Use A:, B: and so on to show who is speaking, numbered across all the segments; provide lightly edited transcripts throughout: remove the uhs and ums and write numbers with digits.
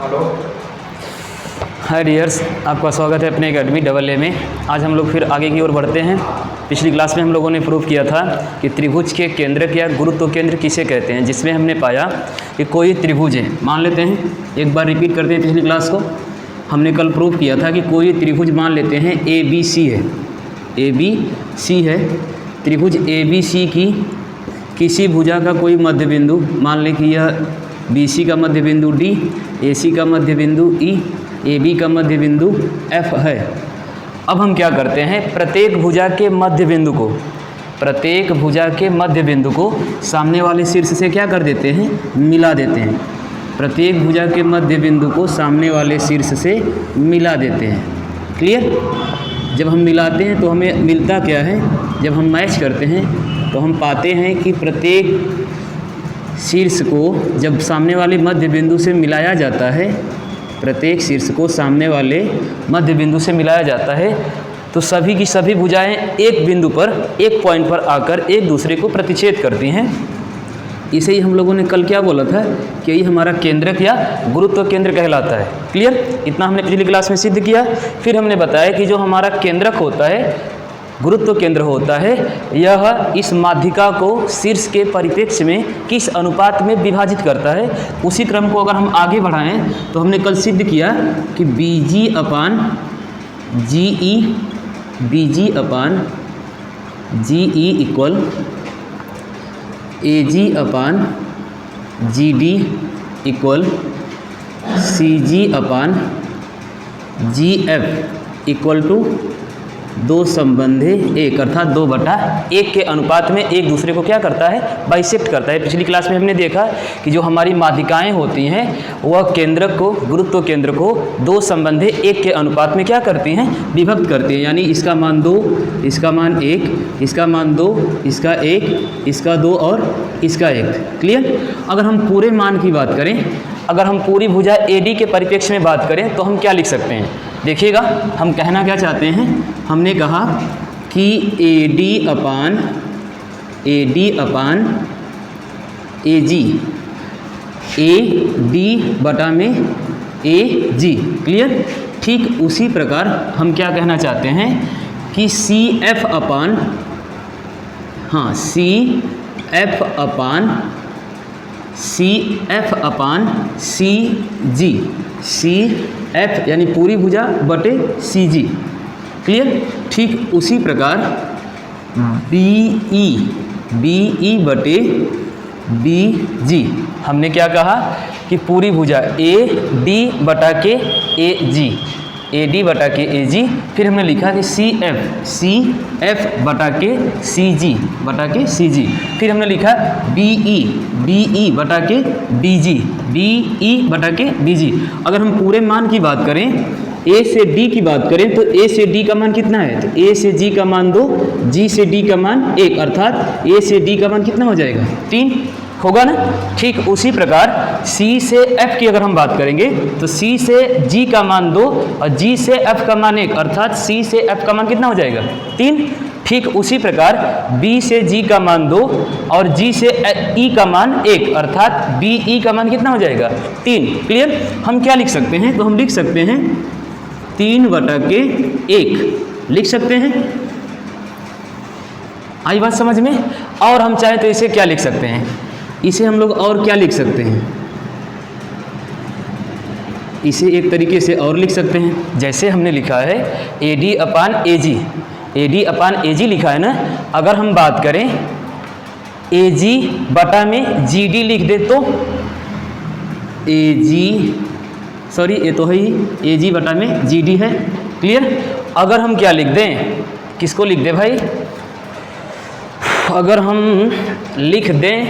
A: Hello.
B: हाय dears, आपका स्वागत है अपने एकेडमी डबल ए में। आज हम लोग फिर आगे की ओर बढ़ते हैं। पिछली क्लास में हम लोगों ने प्रूव किया था कि त्रिभुज के केंद्रक या गुरुत्व केंद्र किसे कहते हैं, जिसमें हमने पाया कि कोई त्रिभुज है। मान लेते हैं, एक बार रिपीट करते हैं पिछली क्लास को। हमने कल प्रूव किया था कि कोई त्रिभुज मान लेते हैं ABC है, ABC है। त्रिभुज ABC की किसी भुजा का कोई मध्य बिंदु, मान लें कि यह BC का मध्य बिंदु D, AC का मध्य बिंदु E, AB का मध्य बिंदु F है। अब हम क्या करते हैं, प्रत्येक भुजा के मध्य बिंदु को सामने वाले शीर्ष से क्या कर देते हैं, मिला देते हैं। प्रत्येक भुजा के मध्य बिंदु को सामने वाले शीर्ष से मिला देते हैं। क्लियर? जब हम मिलाते हैं तो हमें मिलता क्या है, जब हम मैच करते हैं तो हम पाते हैं कि प्रत्येक शीर्ष को जब सामने वाले मध्य बिंदु से मिलाया जाता है, प्रत्येक शीर्ष को सामने वाले मध्य बिंदु से मिलाया जाता है, तो सभी की सभी भुजाएं एक बिंदु पर, एक पॉइंट पर आकर एक दूसरे को प्रतिच्छेद करती हैं। इसे ही हम लोगों ने कल क्या बोला था कि ये हमारा केंद्रक या गुरुत्व केंद्र कहलाता है। क्लियर? इतना हमने पिछली क्लास में सिद्ध किया। फिर हमने बताया कि जो हमारा केंद्रक होता है, गुरुत्व केंद्र होता है, यह इस माध्यिका को शीर्ष के परिप्रेक्ष्य में किस अनुपात में विभाजित करता है। उसी क्रम को अगर हम आगे बढ़ाएं तो हमने कल सिद्ध किया कि BG अपान GE इक्वल AG अपान GD इक्वल CG अपान GF इक्वल टू 2/1, अर्थात 2/1 के अनुपात में एक दूसरे को क्या करता है, बाइसेक्ट करता है। पिछली क्लास में हमने देखा कि जो हमारी माध्यिकाएं होती हैं वह केंद्रक को, गुरुत्व केंद्र को 2/1 के अनुपात में क्या करती हैं, विभक्त करती हैं। यानी इसका मान 2, इसका मान 1, इसका मान 2, इसका 1, इसका 2 और इसका 1। क्लियर? अगर हम पूरे मान की बात करें, अगर हम पूरी भुजा AD के परिप्रेक्ष्य में बात करें तो हम क्या लिख सकते हैं, देखिएगा। हम कहना क्या चाहते हैं, हमने कहा कि AD अपान AG, AD बटा में AG। क्लियर? ठीक उसी प्रकार हम क्या कहना चाहते हैं कि CF अपान CF यानी पूरी भुजा बटे CG। क्लियर? ठीक उसी प्रकार BE बटे BG। हमने क्या कहा कि पूरी भुजा AD बटा के AG, फिर हमने लिखा कि CF बटा के CG, फिर हमने लिखा BE बटा के BG। अगर हम पूरे मान की बात करें, A से D की बात करें तो A से D का मान कितना है, तो A से G का मान 2, G से D का मान 1, अर्थात A से D का मान कितना हो जाएगा, 3 होगा ना। ठीक उसी प्रकार C से F की अगर हम बात करेंगे तो C से G का मान 2 और G से F का मान 1, अर्थात C से F का मान कितना हो जाएगा, 3। ठीक उसी प्रकार B से G का मान 2 और G से E का मान 1, अर्थात BE का मान कितना हो जाएगा, 3। क्लियर? हम क्या लिख सकते हैं, तो हम लिख सकते हैं 3/1 लिख सकते हैं। आई बात समझ में? और हम चाहें तो इसे क्या लिख सकते हैं, इसे हम लोग और क्या लिख सकते हैं, इसे एक तरीके से और लिख सकते हैं। जैसे हमने लिखा है AD अपान AG लिखा है ना। अगर हम बात करें AG बटा में GD लिख दे तो ये तो है ही AG बटा में GD है। क्लियर? अगर हम क्या लिख दें, किसको लिख दें भाई, अगर हम लिख दें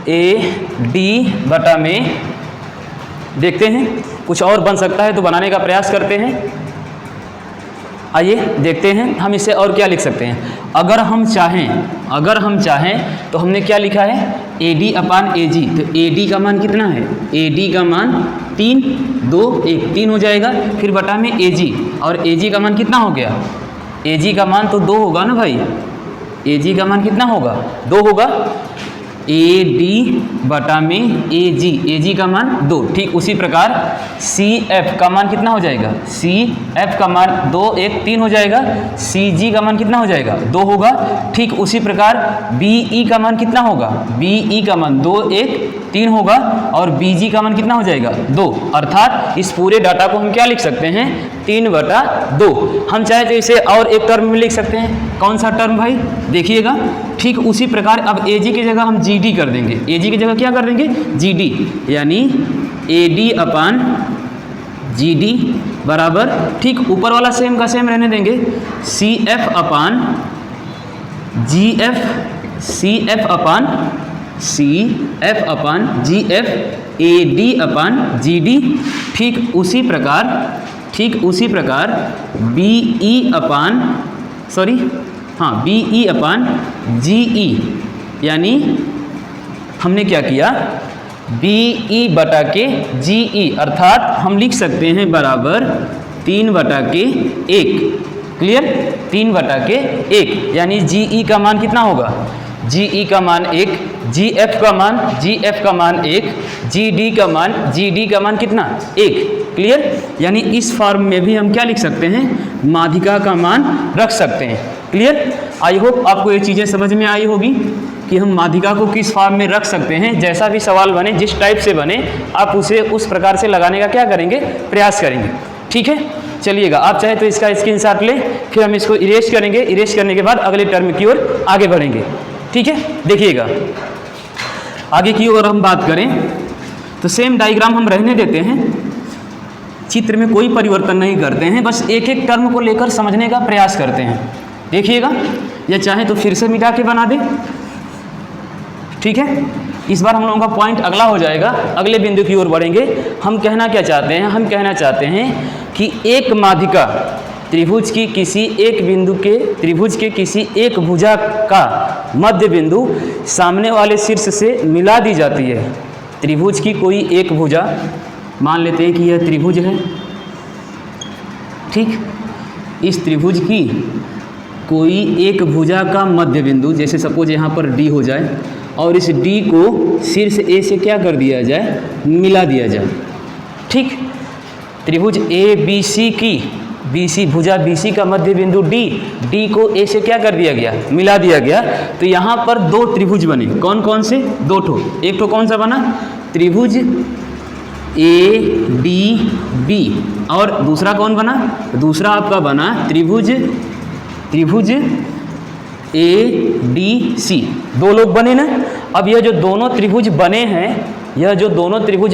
B: AD बटा में, देखते हैं कुछ और बन सकता है तो बनाने का प्रयास करते हैं। आइए देखते हैं हम इसे और क्या लिख सकते हैं। अगर हम चाहें तो हमने क्या लिखा है, AD अपान AG, तो AD का मान कितना है, AD का मान 3, 2, 1, 3 हो जाएगा, फिर बटा में AG, और AG का मान कितना हो गया, AG का मान तो 2 होगा ना भाई, AG का मान कितना होगा, 2 होगा। ए डी बटा में ए जी का मान 2। ठीक उसी प्रकार सी एफ का मान कितना हो जाएगा, सी एफ का मान 2 1 3 हो जाएगा, सी जी का मान कितना हो जाएगा 2 होगा। ठीक उसी प्रकार बी ई का मान कितना होगा, बी ई का मान 2 1 3 होगा और बी जी का मान कितना हो जाएगा 2। अर्थात इस पूरे डाटा को हम क्या लिख सकते हैं 3/2। हम चाहे तो इसे और एक टर्म में लिख सकते हैं। कौन सा टर्म भाई, देखिएगा। ठीक उसी प्रकार अब ए जी की जगह हम जी डी कर देंगे। ए जी की जगह क्या कर देंगे, जी डी, यानी ए डी अपान जी डी बराबर, ठीक ऊपर वाला सेम का सेम रहने देंगे, सी एफ अपान जी एफ, सी एफ अपान जी एफ, ए डी अपान जी डी। ठीक उसी प्रकार बी ई अपान बी ई अपान जी ई, यानी हमने क्या किया बी ई बटा के जी ई, अर्थात हम लिख सकते हैं बराबर 3/1। क्लियर, 3/1, यानी जी ई का मान कितना होगा, जी ई का मान 1, जी एफ का मान 1, जी डी का मान कितना 1। क्लियर, यानी इस फॉर्म में भी हम क्या लिख सकते हैं, माध्यिका का मान रख सकते हैं। क्लियर, आई होप आपको ये चीज़ें समझ में आई होगी कि हम माध्यिका को किस फॉर्म में रख सकते हैं। जैसा भी सवाल बने, जिस टाइप से बने, आप उसे उस प्रकार से लगाने का क्या करेंगे, प्रयास करेंगे। ठीक है, चलिएगा, आप चाहे तो इसका स्क्रीनशॉट लें, फिर हम इसको इरेज करेंगे। इरेज करने के बाद अगले टर्म की ओर आगे बढ़ेंगे। ठीक है, देखिएगा आगे की ओर हम बात करें तो सेम डायग्राम हम रहने देते हैं, चित्र में कोई परिवर्तन नहीं करते हैं, बस एक एक टर्म को लेकर समझने का प्रयास करते हैं। देखिएगा, या चाहे तो फिर से मिटा के बना दें। ठीक है, इस बार हम लोगों का पॉइंट अगला हो जाएगा, अगले बिंदु की ओर बढ़ेंगे। हम कहना क्या चाहते हैं, हम कहना चाहते हैं कि एक माध्यिका त्रिभुज की किसी एक बिंदु के, त्रिभुज के किसी एक भुजा का मध्य बिंदु सामने वाले शीर्ष से मिला दी जाती है। त्रिभुज की कोई एक भुजा, मान लेते हैं कि यह त्रिभुज है। ठीक, इस त्रिभुज की कोई एक भुजा का मध्य बिंदु, जैसे सपोज यहाँ पर डी हो जाए, और इस डी को शीर्ष ए से क्या कर दिया जाए, मिला दिया जाए। ठीक, त्रिभुज ए बी सी की BC भुजा BC का मध्य बिंदु D को A से क्या कर दिया गया, मिला दिया गया। तो यहाँ पर दो त्रिभुज बने, कौन कौन से, 2 ठो। एक तो कौन सा बना, त्रिभुज ADB, और दूसरा कौन बना, दूसरा आपका बना त्रिभुज ADC। 2 लोग बने ना। अब यह जो दोनों त्रिभुज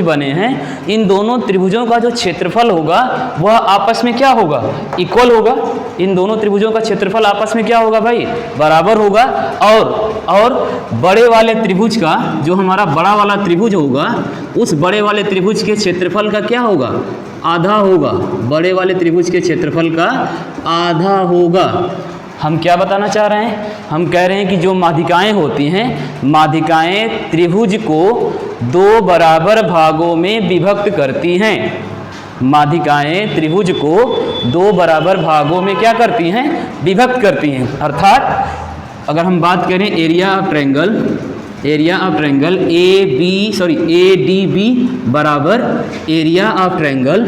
B: बने हैं, इन दोनों त्रिभुजों का जो क्षेत्रफल होगा वह आपस में क्या होगा, इक्वल होगा। इन दोनों त्रिभुजों का क्षेत्रफल आपस में क्या होगा भाई, बराबर होगा। और बड़े वाले त्रिभुज का, जो हमारा बड़ा वाला त्रिभुज होगा, उस बड़े वाले त्रिभुज के क्षेत्रफल का क्या होगा, आधा होगा। बड़े वाले त्रिभुज के क्षेत्रफल का आधा होगा। हम क्या बताना चाह रहे हैं, हम कह रहे हैं कि जो माध्यिकाएं होती हैं, माध्यिकाएं त्रिभुज को 2 बराबर भागों में विभक्त करती हैं। माध्यिकाएं त्रिभुज को 2 बराबर भागों में क्या करती हैं, विभक्त करती हैं। अर्थात अगर हम बात करें एरिया ऑफ ट्रायंगल ADB बराबर एरिया ऑफ ट्रायंगल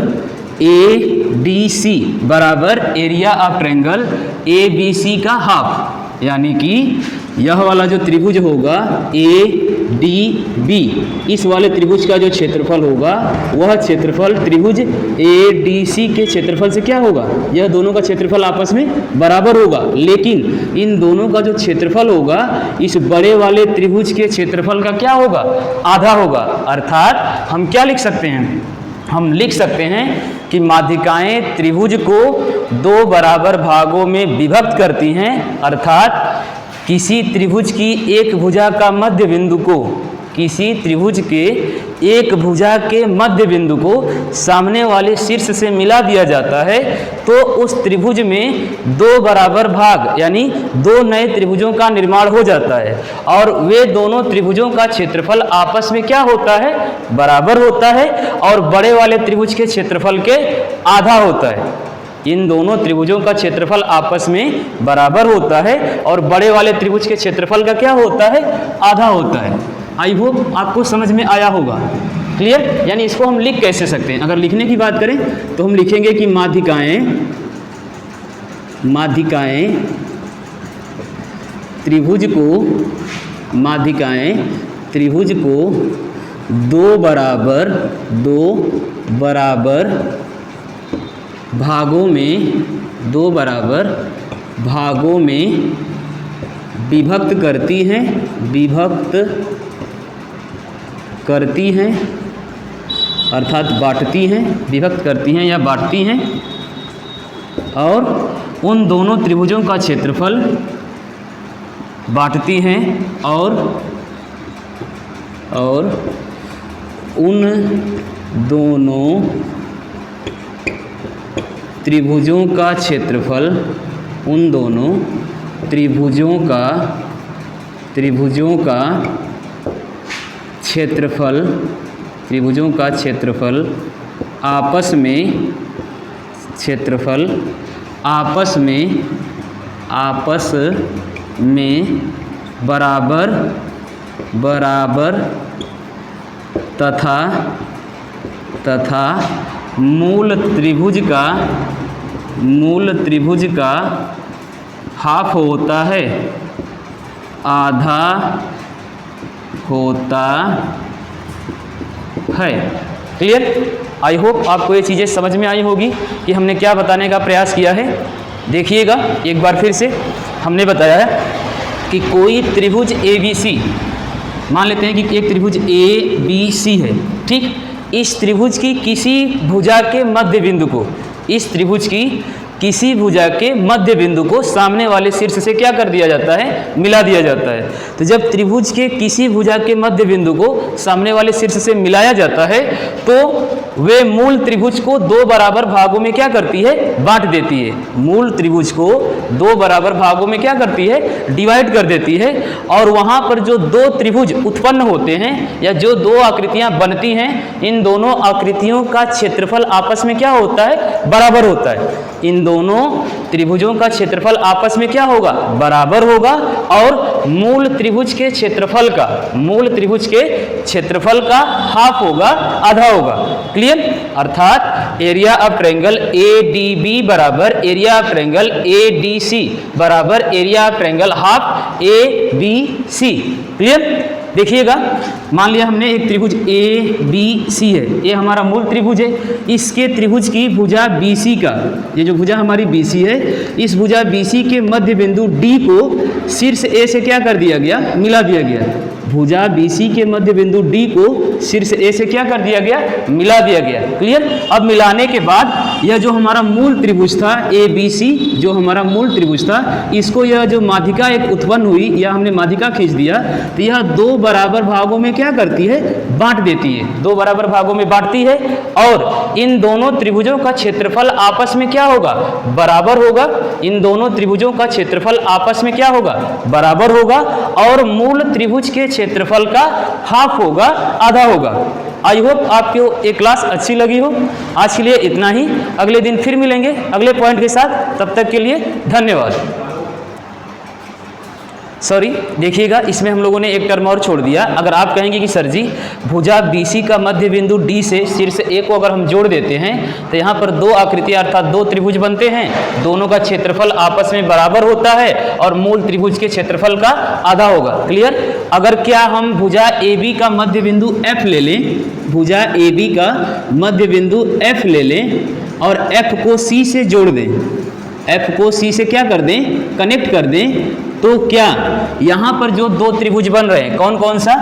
B: ADC बराबर एरिया ऑफ ट्रायंगल ABC का हाफ, यानी कि यह वाला जो त्रिभुज होगा ADB, इस वाले त्रिभुज का जो क्षेत्रफल होगा वह क्षेत्रफल त्रिभुज ADC के क्षेत्रफल से क्या होगा, यह दोनों का क्षेत्रफल आपस में बराबर होगा। लेकिन इन दोनों का जो क्षेत्रफल होगा इस बड़े वाले त्रिभुज के क्षेत्रफल का क्या होगा, आधा होगा। अर्थात हम क्या लिख सकते हैं, हम लिख सकते हैं कि माध्यिकाएं त्रिभुज को 2 बराबर भागों में विभक्त करती हैं। अर्थात किसी त्रिभुज की एक भुजा का मध्य बिंदु को, किसी त्रिभुज के एक भुजा के मध्य बिंदु को सामने वाले शीर्ष से मिला दिया जाता है, तो उस त्रिभुज में 2 बराबर भाग यानी 2 नए त्रिभुजों का निर्माण हो जाता है। और वे दोनों त्रिभुजों का क्षेत्रफल आपस में क्या होता है, बराबर होता है, और बड़े वाले त्रिभुज के क्षेत्रफल के आधा होता है। इन दोनों त्रिभुजों का क्षेत्रफल आपस में बराबर होता है और बड़े वाले त्रिभुज के क्षेत्रफल का क्या होता है, आधा होता है। आई होप आपको समझ में आया होगा। क्लियर? यानी इसको हम लिख कैसे सकते हैं? अगर लिखने की बात करें तो हम लिखेंगे कि माध्यिकाएं त्रिभुज को दो बराबर भागों में विभक्त करती हैं अर्थात विभक्त करती हैं या बांटती हैं, और उन दोनों त्रिभुजों का क्षेत्रफल बांटती हैं और उन दोनों त्रिभुजों का क्षेत्रफल आपस में बराबर तथा मूल त्रिभुज का हाफ होता है, आधा होता है। क्लियर? आई होप आपको ये चीज़ें समझ में आई होगी कि हमने क्या बताने का प्रयास किया है। देखिएगा एक बार फिर से, हमने बताया है कि कोई त्रिभुज ABC, मान लेते हैं कि एक त्रिभुज ABC है, ठीक। इस त्रिभुज की किसी भुजा के मध्य बिंदु को सामने वाले शीर्ष से क्या कर दिया जाता है? मिला दिया जाता है। तो जब त्रिभुज के किसी भुजा के मध्य बिंदु को सामने वाले शीर्ष से मिलाया जाता है तो वे मूल त्रिभुज को दो बराबर भागों में क्या करती है? बांट देती है। मूल त्रिभुज को दो बराबर भागों में क्या करती है? डिवाइड कर देती है। और वहाँ पर जो दो त्रिभुज उत्पन्न होते हैं या जो दो आकृतियाँ बनती हैं, इन दोनों आकृतियों का क्षेत्रफल आपस में क्या होता है? बराबर होता है। इन दोनों त्रिभुजों का क्षेत्रफल आपस में क्या होगा? बराबर होगा। और मूल त्रिभुज के क्षेत्रफल का हाफ होगा, आधा होगा। क्लियर? अर्थात एरिया ऑफ ट्रायंगल ADB बराबर एरिया ऑफ ट्रायंगल ADC बराबर area of triangle half ABC। Clear? देखिएगा, मान लिया हमने एक त्रिभुज ABC है, ये हमारा मूल त्रिभुज है। इसके त्रिभुज की भुजा BC का, ये जो भुजा हमारी BC है, इस भुजा BC के मध्य बिंदु D को शीर्ष A से क्या कर दिया गया? मिला दिया गया। भुजा BC के मध्य बिंदु D को शीर्ष A से क्या कर दिया गया? मिला दिया गया। क्लियर? अब मिलाने के बाद यह जो हमारा मूल त्रिभुज था ABC, जो हमारा मूल त्रिभुज था, इसको यह जो माध्यिका एक उत्पन्न हुई या हमने माध्यिका खींच दिया, तो यह दो बराबर भागों में क्या करती है? बांट देती है। दो बराबर भागों में बांटती है और इन दोनों त्रिभुजों का क्षेत्रफल आपस में क्या होगा? बराबर होगा। इन दोनों त्रिभुजों का क्षेत्रफल आपस में क्या होगा? बराबर होगा। और मूल त्रिभुज के क्षेत्रफल का हाफ होगा, आधा होगा। आई होप आपको ये क्लास अच्छी लगी हो। आज के लिए इतना ही, अगले दिन फिर मिलेंगे अगले पॉइंट के साथ। तब तक के लिए धन्यवाद। सॉरी, देखिएगा इसमें हम लोगों ने एक टर्म और छोड़ दिया। अगर आप कहेंगे कि सर जी भुजा BC का मध्य बिंदु D से शीर्ष A को अगर हम जोड़ देते हैं तो यहाँ पर दो आकृतियाँ अर्थात दो त्रिभुज बनते हैं, दोनों का क्षेत्रफल आपस में बराबर होता है और मूल त्रिभुज के क्षेत्रफल का आधा होगा। क्लियर? अगर क्या हम भुजा AB का मध्य बिंदु F ले लें, भुजा AB का मध्य बिंदु F ले लें और F को C से जोड़ दें, F को C से क्या कर दें? कनेक्ट कर दें, तो क्या यहाँ पर जो दो त्रिभुज बन रहे हैं, कौन कौन सा?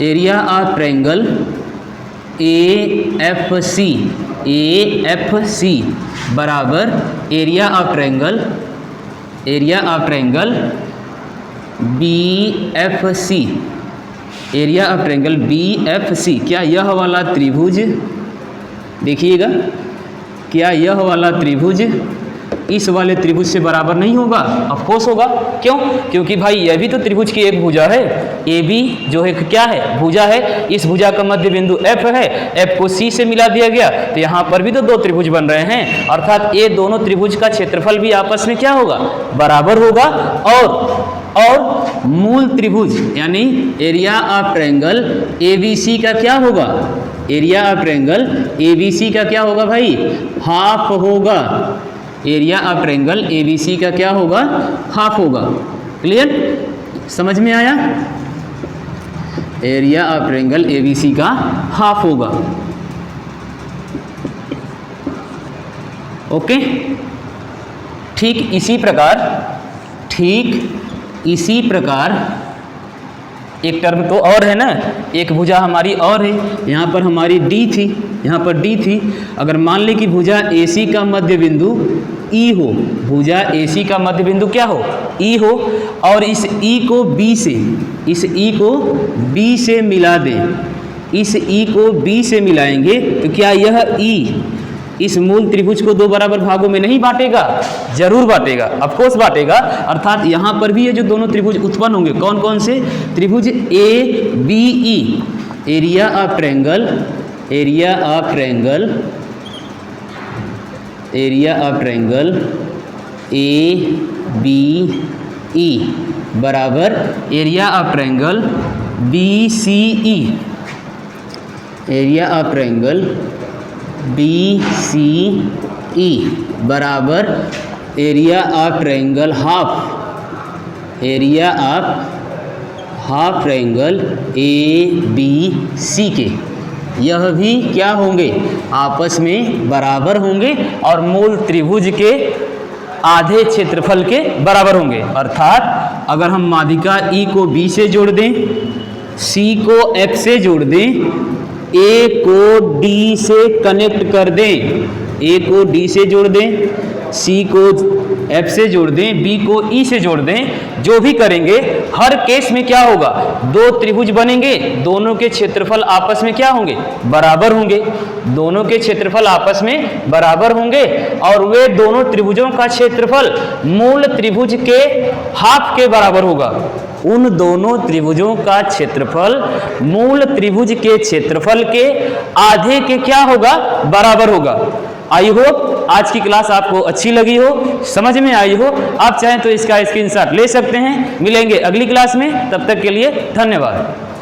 B: एरिया ऑफ ट्रायंगल AFC बराबर area of triangle BFC, area of triangle BFC। क्या यह वाला त्रिभुज, देखिएगा, क्या यह वाला त्रिभुज इस वाले त्रिभुज से बराबर नहीं होगा? ऑफ कोर्स होगा। क्यों? क्योंकि भाई यह भी तो त्रिभुज की एक भुजा है। AB जो है क्या है? भुजा है। इस भुजा का मध्य बिंदु F है, F को C से मिला दिया गया, तो यहाँ पर भी तो दो त्रिभुज बन रहे हैं। अर्थात ये दोनों त्रिभुज का क्षेत्रफल भी आपस में क्या होगा? बराबर होगा। और और मूल त्रिभुज यानी एरिया ऑफ ट्रायंगल ABC का क्या होगा, एरिया ऑफ ट्रायंगल ABC का क्या होगा भाई, हाफ होगा। एरिया ऑफ ट्रायंगल ABC का क्या होगा, हाफ होगा। क्लियर, समझ में आया? एरिया ऑफ ट्रायंगल ABC का हाफ होगा। ओके, ठीक इसी प्रकार एक टर्म तो और है ना, एक भुजा हमारी और है, यहाँ पर हमारी D थी, अगर मान लें कि भुजा AC का मध्य बिंदु E हो, भुजा AC का मध्य बिंदु क्या हो, E हो, और इस E को B से मिला दें, इस E को B से मिलाएंगे तो क्या यह E इस मूल त्रिभुज को दो बराबर भागों में नहीं बांटेगा? जरूर बांटेगा, ऑफकोर्स बांटेगा। अर्थात यहाँ पर भी ये जो दोनों त्रिभुज उत्पन्न होंगे, कौन कौन से त्रिभुज, ABE, area of triangle ABE बराबर area of triangle BCE, area of triangle BCE बराबर area of triangle half triangle ABC के। यह भी क्या होंगे, आपस में बराबर होंगे और मूल त्रिभुज के आधे क्षेत्रफल के बराबर होंगे। अर्थात अगर हम माध्यिका E को B से जोड़ दें, C को F से जोड़ दें, A को D से कनेक्ट कर दें, A को D से जोड़ दें, C को F से जोड़ दें, B को E से जोड़ दें, जो भी करेंगे हर केस में क्या होगा, दो त्रिभुज बनेंगे, दोनों के क्षेत्रफल आपस में क्या होंगे, बराबर होंगे, दोनों के क्षेत्रफल आपस में बराबर होंगे और वे दोनों त्रिभुजों का क्षेत्रफल मूल त्रिभुज के हाफ के बराबर होगा। उन दोनों त्रिभुजों का क्षेत्रफल मूल त्रिभुज के क्षेत्रफल के आधे के क्या होगा, बराबर होगा। आई होप आज की क्लास आपको अच्छी लगी हो, समझ में आई हो। आप चाहें तो इसका स्क्रीनशॉट ले सकते हैं। मिलेंगे अगली क्लास में, तब तक के लिए धन्यवाद।